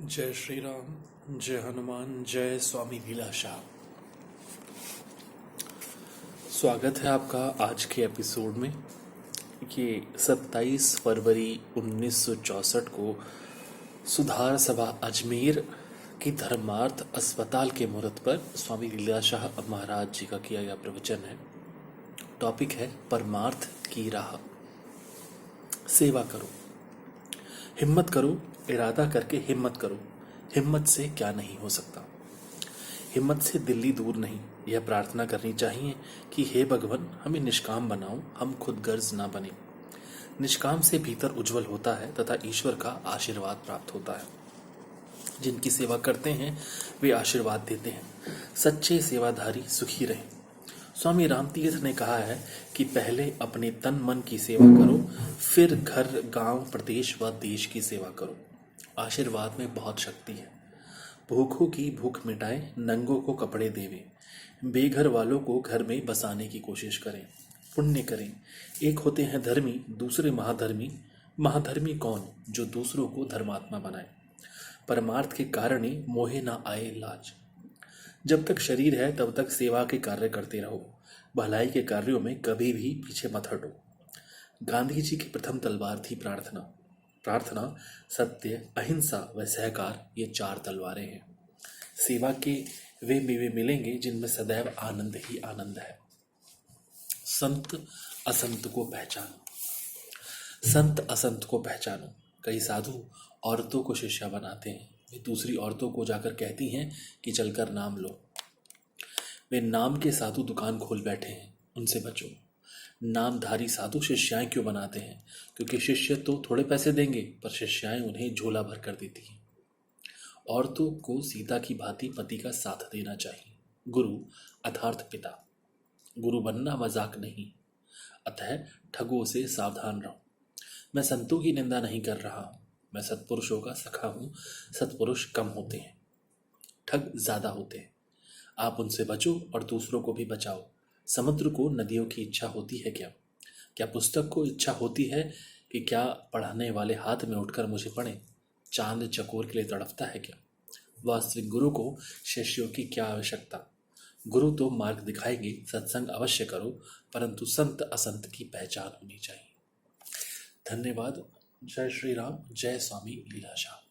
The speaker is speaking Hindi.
जय श्री राम, जय हनुमान, जय स्वामी लीलाशाह। स्वागत है आपका आज के एपिसोड में। ये 27 फरवरी 1964 को सुधार सभा अजमेर की धर्मार्थ अस्पताल के मुहूर्त पर स्वामी लीलाशाह महाराज जी का किया गया प्रवचन है। टॉपिक है परमार्थ की राह। सेवा करो, हिम्मत करो, इरादा करके हिम्मत करो। हिम्मत से क्या नहीं हो सकता। हिम्मत से दिल्ली दूर नहीं। यह प्रार्थना करनी चाहिए कि हे भगवान, हमें निष्काम बनाओ, हम खुद गर्ज ना बने। निष्काम से भीतर उज्जवल होता है तथा ईश्वर का आशीर्वाद प्राप्त होता है। जिनकी सेवा करते हैं वे आशीर्वाद देते हैं। सच्चे सेवाधारी सुखी रहे। स्वामी रामतीर्थ ने कहा है कि पहले अपने तन मन की सेवा करो, फिर घर, गांव, प्रदेश व देश की सेवा करो। आशीर्वाद में बहुत शक्ति है। भूखों की भूख मिटाए, नंगों को कपड़े देवे, बेघर वालों को घर में बसाने की कोशिश करें, पुण्य करें। एक होते हैं धर्मी, दूसरे महाधर्मी। महाधर्मी कौन? जो दूसरों को धर्मात्मा बनाए। परमार्थ के कारण ही मोहे ना आए लाज। जब तक शरीर है तब तक सेवा के कार्य करते रहो। भलाई के कार्यों में कभी भी पीछे मत हटो। गांधी जी की प्रथम तलवार थी प्रार्थना। प्रार्थना, सत्य, अहिंसा व सहकार, ये 4 तलवारें हैं। सेवा के वे मेवे मिलेंगे जिनमें सदैव आनंद ही आनंद है। संत असंत को पहचानो। संत असंत को पहचानो। कई साधु औरतों को शिष्या बनाते हैं। वे दूसरी औरतों को जाकर कहती हैं कि चलकर नाम लो। वे नाम के साधु दुकान खोल बैठे हैं, उनसे बचो। नामधारी साधु शिष्याएं क्यों बनाते हैं? क्योंकि शिष्य तो थोड़े पैसे देंगे, पर शिष्याएं उन्हें झोला भर कर देती हैं। औरतों को सीता की भांति पति का साथ देना चाहिए। गुरु अर्थात पिता। गुरु बनना मजाक नहीं, अतः ठगों से सावधान रहो। मैं संतों की निंदा नहीं कर रहा हूं, मैं सत्पुरुषों का सखा हूं। सत्पुरुष कम होते हैं, ठग ज्यादा होते हैं। आप उनसे बचो और दूसरों को भी बचाओ। समुद्र को नदियों की इच्छा होती है क्या? क्या पुस्तक को इच्छा होती है कि क्या पढ़ाने वाले हाथ में उठकर मुझे पढ़े? चांद चकोर के लिए तड़पता है क्या? वास्तविक गुरु को शिष्यों की क्या आवश्यकता? गुरु तो मार्ग दिखाएंगे, सत्संग अवश्य करो, परंतु संत असंत की पहचान होनी चाहिए। धन्यवाद। जय श्री राम, जय स्वामी लीलाशाह।